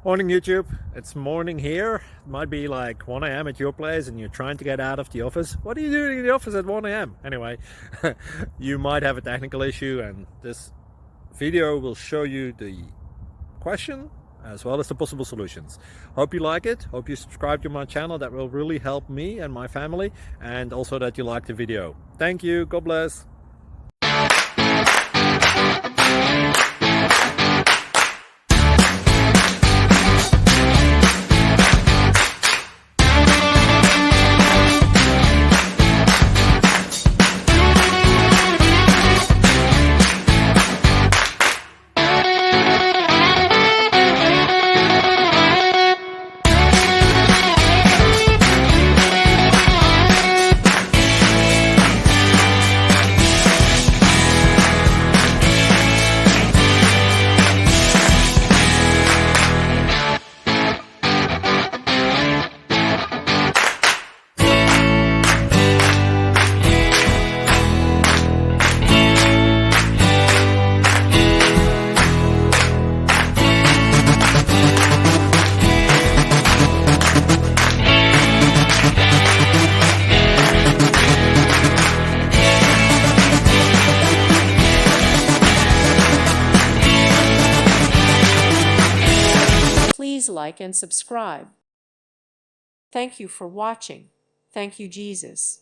Morning YouTube, it's morning here. It might be like 1 a.m. at your place and you're trying to get out of the office. What are you doing in the office at 1 a.m.? Anyway, you might have a technical issue and this video will show you the question as well as the possible solutions. Hope you like it, hope you subscribe to my channel. That will really help me and my family, and also that you like the video. Thank you, God bless. Please like and subscribe. Thank you for watching. Thank you, Jesus.